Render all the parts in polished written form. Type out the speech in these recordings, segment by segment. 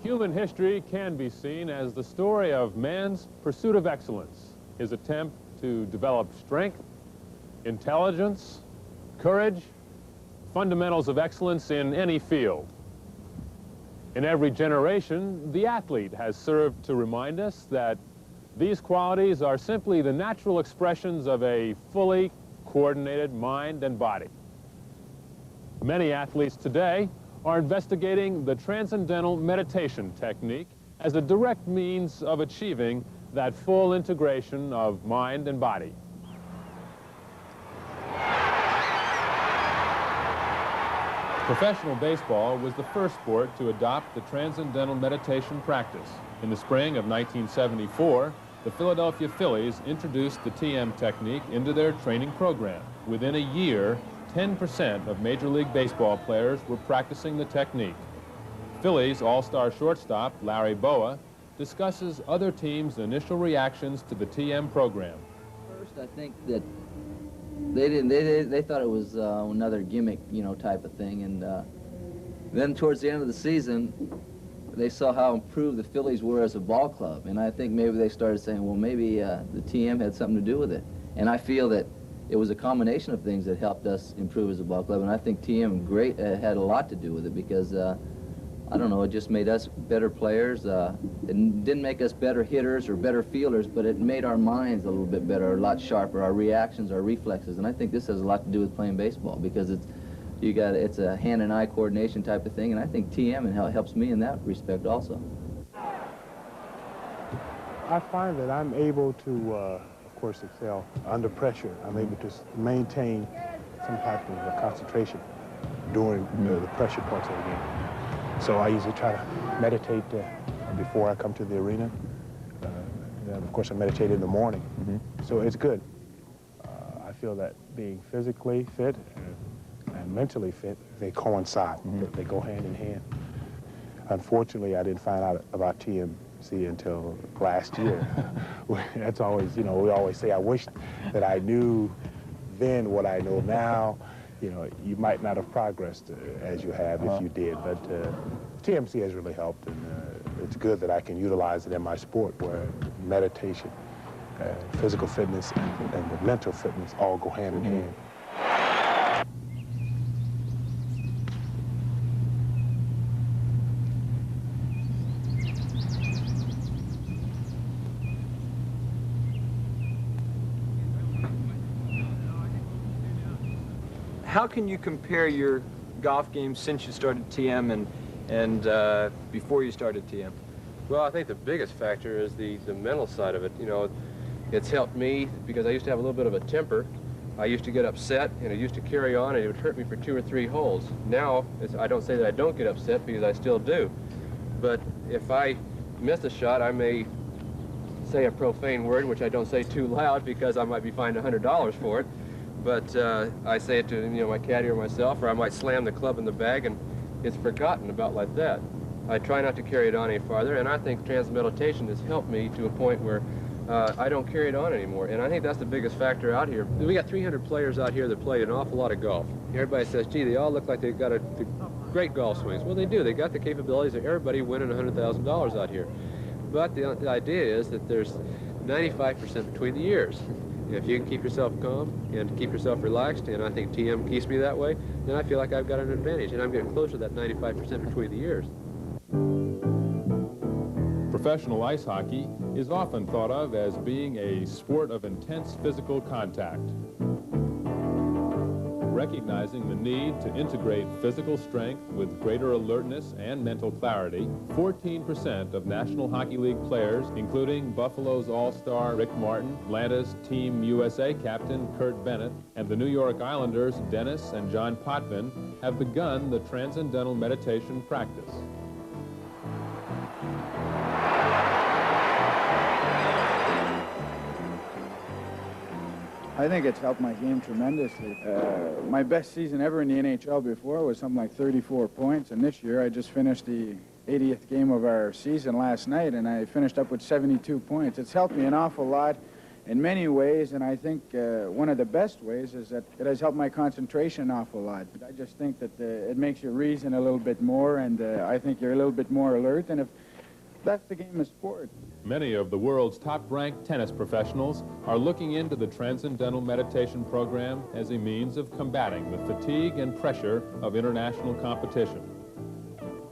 Human history can be seen as the story of man's pursuit of excellence, his attempt to develop strength, intelligence, courage, fundamentals of excellence in any field. In every generation, the athlete has served to remind us that these qualities are simply the natural expressions of a fully coordinated mind and body. Many athletes today are investigating the Transcendental Meditation technique as a direct means of achieving that full integration of mind and body. Professional baseball was the first sport to adopt the Transcendental Meditation practice. In the spring of 1974, the Philadelphia Phillies introduced the TM technique into their training program. Within a year, 10% of Major League Baseball players were practicing the technique. Phillies all-star shortstop Larry Boa discusses other teams' initial reactions to the TM program. First, I think that they thought it was another gimmick, type of thing, and then towards the end of the season, they saw how improved the Phillies were as a ball club, and I think maybe they started saying, well, maybe the TM had something to do with it. And I feel that it was a combination of things that helped us improve as a ball club, and I think TM had a lot to do with it because, I don't know, it just made us better players. It didn't make us better hitters or better fielders, but it made our minds a little bit better, a lot sharper, our reactions, our reflexes, and I think this has a lot to do with playing baseball because it's a hand and eye coordination type of thing, and I think TM helps me in that respect also. I find that I'm able to, of course, excel under pressure. I'm able to maintain some type of concentration during the pressure parts of the game. So I usually try to meditate before I come to the arena. And of course, I meditate in the morning. So it's good. I feel that being physically fit and mentally fit, they coincide. They go hand in hand. Unfortunately, I didn't find out about TMC until last year. That's always, we always say, I wish that I knew then what I know now. You might not have progressed as you have if you did, but TMC has really helped, and it's good that I can utilize it in my sport where meditation, physical fitness, and the mental fitness all go hand in hand. How can you compare your golf game since you started TM and before you started TM? Well, I think the biggest factor is the mental side of it. It's helped me because I used to have a little bit of a temper. I used to get upset, and it used to carry on, and it would hurt me for 2 or 3 holes. Now, I don't say that I don't get upset because I still do. But if I miss a shot, I may say a profane word, which I don't say too loud because I might be fined $100 for it. But I say it to my caddy or myself, or I might slam the club in the bag, and it's forgotten about like that. I try not to carry it on any farther, and I think Transcendental Meditation has helped me to a point where I don't carry it on anymore. And I think that's the biggest factor out here. We got 300 players out here that play an awful lot of golf. Everybody says, gee, they all look like they've got great golf swings. Well, they do. They got the capabilities of everybody winning $100,000 out here. But the idea is that there's 95% between the years. If you can keep yourself calm and keep yourself relaxed, and I think TM keeps me that way, then I feel like I've got an advantage, and I'm getting closer to that 95% between the years. Professional ice hockey is often thought of as being a sport of intense physical contact. Recognizing the need to integrate physical strength with greater alertness and mental clarity, 14% of National Hockey League players, including Buffalo's All-Star Rick Martin, Atlanta's Team USA captain Kurt Bennett, and the New York Islanders' Dennis and John Potvin, have begun the Transcendental Meditation practice. I think it's helped my game tremendously. My best season ever in the NHL before was something like 34 points, and this year I just finished the 80th game of our season last night, and I finished up with 72 points. It's helped me an awful lot in many ways, and I think one of the best ways is that it has helped my concentration an awful lot. I just think that it makes you reason a little bit more, and I think you're a little bit more alert, and if that's the game of sport. Many of the world's top-ranked tennis professionals are looking into the Transcendental Meditation program as a means of combating the fatigue and pressure of international competition.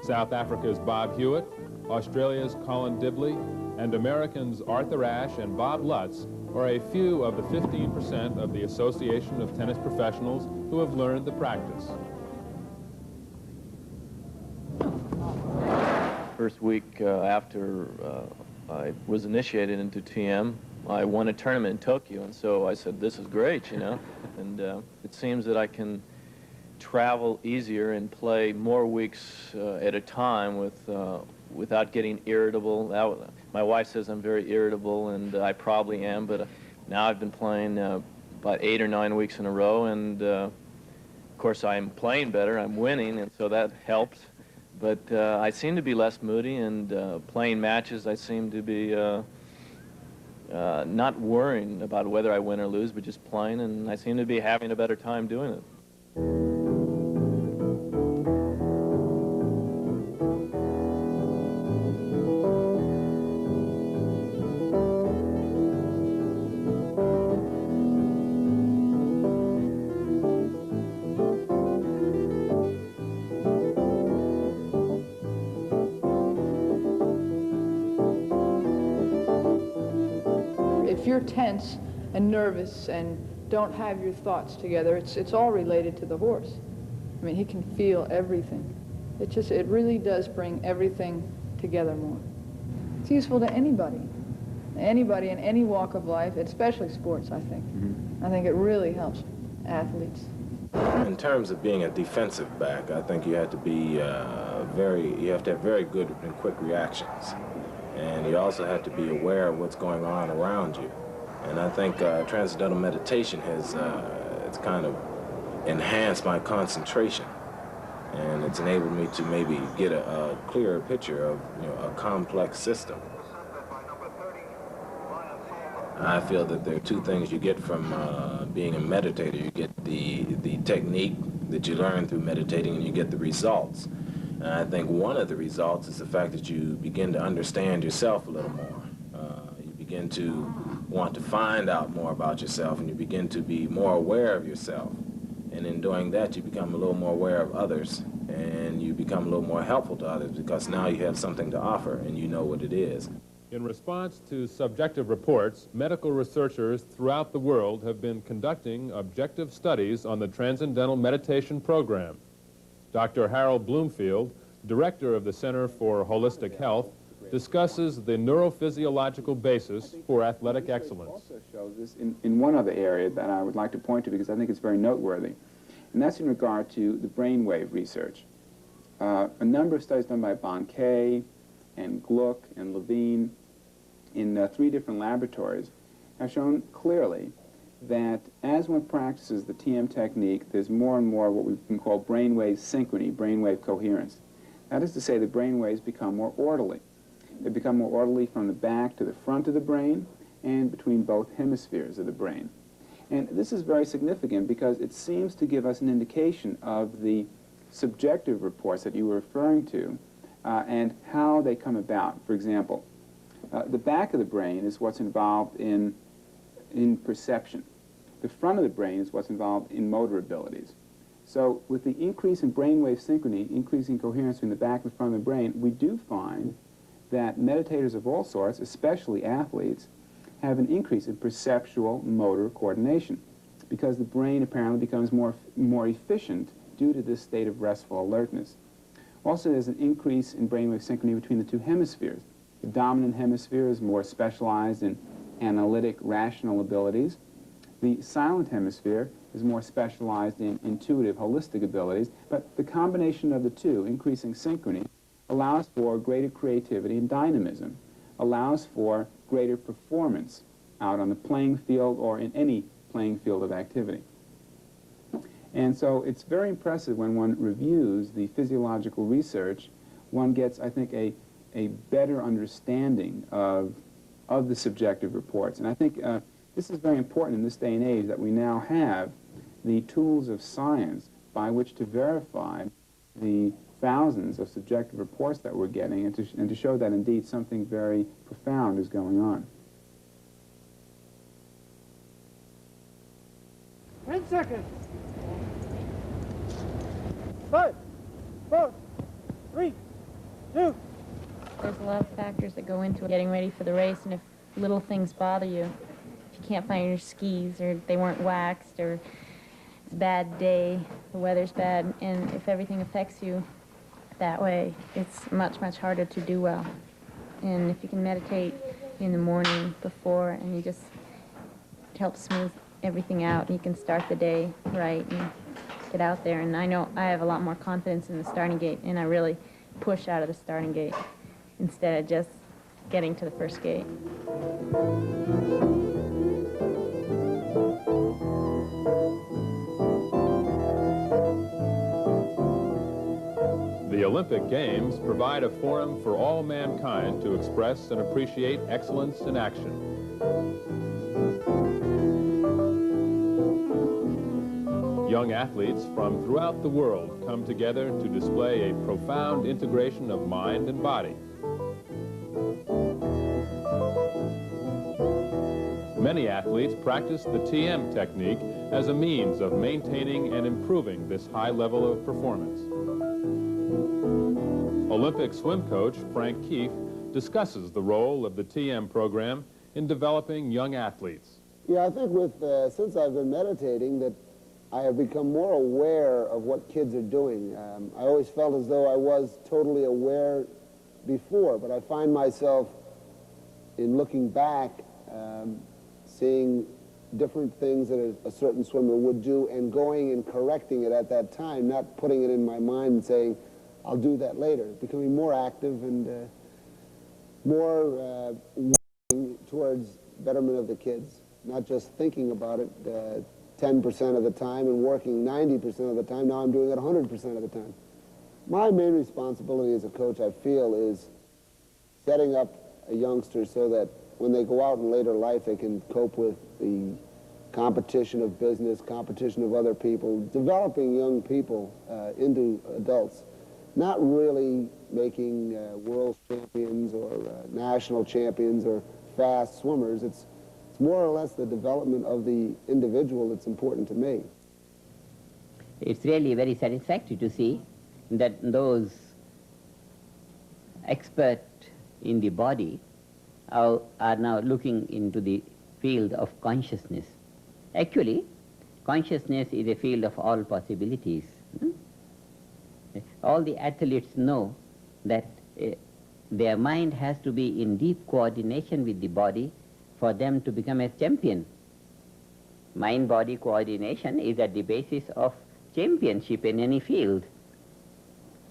South Africa's Bob Hewitt, Australia's Colin Dibley, and Americans Arthur Ashe and Bob Lutz are a few of the 15% of the Association of Tennis Professionals who have learned the practice. First week after I was initiated into TM, I won a tournament in Tokyo, and so I said, this is great, you know, and it seems that I can travel easier and play more weeks at a time without getting irritable. My wife says I'm very irritable, and I probably am, but now I've been playing about 8 or 9 weeks in a row, and of course I'm playing better, I'm winning, and so that helps. But I seem to be less moody, and playing matches I seem to be not worrying about whether I win or lose, but just playing, and I seem to be having a better time doing it. If you're tense and nervous and don't have your thoughts together, it's all related to the horse. I mean, he can feel everything. It really does bring everything together more. It's useful to anybody in any walk of life, especially sports, I think. I think it really helps athletes. In terms of being a defensive back, I think you have to be you have to have very good and quick reactions. And you also have to be aware of what's going on around you. And I think Transcendental Meditation has it's kind of enhanced my concentration. And it's enabled me to maybe get a clearer picture of, you know, a complex system. I feel that there are two things you get from being a meditator. You get the technique that you learn through meditating, and you get the results. And I think one of the results is the fact that you begin to understand yourself a little more. You begin to want to find out more about yourself, and you begin to be more aware of yourself. And in doing that, you become a little more aware of others, and you become a little more helpful to others, because now you have something to offer, and you know what it is. In response to subjective reports, medical researchers throughout the world have been conducting objective studies on the Transcendental Meditation program. Dr. Harold Bloomfield, director of the Center for Holistic Health, discusses the neurophysiological basis for athletic excellence. Also shows this in one other area that I would like to point to, because I think it's very noteworthy, and that's in regard to the brainwave research. A number of studies done by Bonke and Gluck and Levine in 3 different laboratories have shown clearly that as one practices the TM technique, there's more and more what we can call brainwave synchrony, brainwave coherence. That is to say, the brainwaves become more orderly. They become more orderly from the back to the front of the brain and between both hemispheres of the brain. And this is very significant because it seems to give us an indication of the subjective reports that you were referring to and how they come about. For example, the back of the brain is what's involved in perception. The front of the brain is what's involved in motor abilities. So with the increase in brainwave synchrony, increasing coherence between the back and front of the brain, we do find that meditators of all sorts, especially athletes, have an increase in perceptual motor coordination, because the brain apparently becomes more efficient due to this state of restful alertness. Also, there's an increase in brainwave synchrony between the 2 hemispheres. The dominant hemisphere is more specialized in analytic, rational abilities. The silent hemisphere is more specialized in intuitive, holistic abilities, but the combination of the 2, increasing synchrony, allows for greater creativity and dynamism, allows for greater performance out on the playing field or in any playing field of activity. And so it's very impressive when one reviews the physiological research. One gets, I think, a better understanding of the subjective reports. And I think This is very important in this day and age, that we now have the tools of science by which to verify the thousands of subjective reports that we're getting, and to show that indeed something very profound is going on. 10 seconds. 5, 4, 3, 2. There's a lot of factors that go into getting ready for the race, and if little things bother you, if you can't find your skis, or they weren't waxed, or it's a bad day, the weather's bad, and if everything affects you that way, it's much, much harder to do well. And if you can meditate in the morning before, and you just help smooth everything out, and you can start the day right and get out there. And I know I have a lot more confidence in the starting gate, and I really push out of the starting gate instead of just getting to the first gate. The Olympic Games provide a forum for all mankind to express and appreciate excellence in action. Young athletes from throughout the world come together to display a profound integration of mind and body. Many athletes practice the TM technique as a means of maintaining and improving this high level of performance. Olympic swim coach Frank Keefe discusses the role of the TM program in developing young athletes. Yeah, I think since I've been meditating, that I have become more aware of what kids are doing. I always felt as though I was totally aware before, but I find myself, in looking back, seeing different things that a certain swimmer would do and going and correcting it at that time, not putting it in my mind and saying, I'll do that later. Becoming more active and more working towards betterment of the kids, not just thinking about it 10% of the time and working 90% of the time. Now I'm doing it 100% of the time. My main responsibility as a coach, I feel, is setting up a youngster so that when they go out in later life, they can cope with the competition of business, competition of other people, developing young people into adults, not really making world champions or national champions or fast swimmers. It's more or less the development of the individual that's important to me. It's really very satisfactory to see that those experts in the body are now looking into the field of consciousness. Actually, consciousness is a field of all possibilities. All the athletes know that their mind has to be in deep coordination with the body for them to become a champion. Mind-body coordination is at the basis of championship in any field.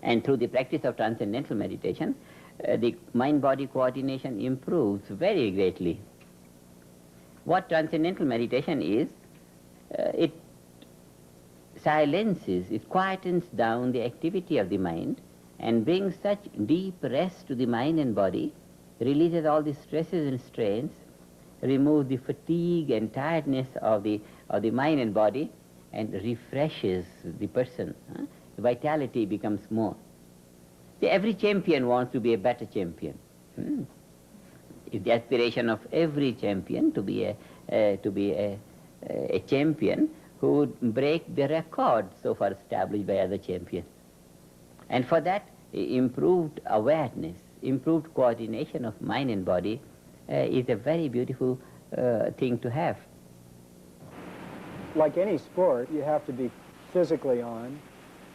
And through the practice of Transcendental Meditation, the mind-body coordination improves very greatly. What Transcendental Meditation is, it silences, it quietens down the activity of the mind and brings such deep rest to the mind and body, releases all the stresses and strains, removes the fatigue and tiredness of the mind and body, and refreshes the person. Vitality becomes more. See, every champion wants to be a better champion. It's the aspiration of every champion to be a champion who would break the record so far established by other champions. And for that, improved awareness, improved coordination of mind and body is a very beautiful thing to have. Like any sport, you have to be physically on,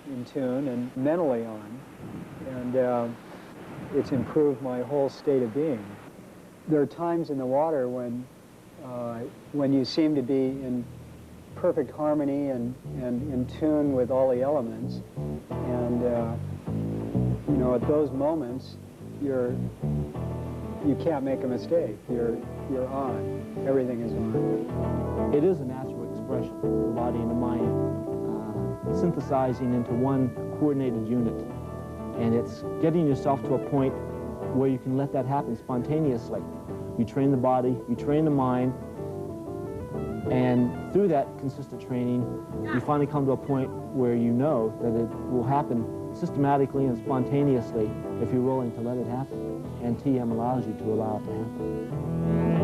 in tune, and mentally on. And it's improved my whole state of being. There are times in the water when you seem to be in perfect harmony and in tune with all the elements. And you know, at those moments, you can't make a mistake. You're on. Everything is on. It is a natural expression, the body and the mind synthesizing into one coordinated unit. And it's getting yourself to a point where you can let that happen spontaneously. You train the body, you train the mind, And through that consistent training, you finally come to a point where you know that it will happen systematically and spontaneously if you're willing to let it happen. And TM allows you to allow it to happen.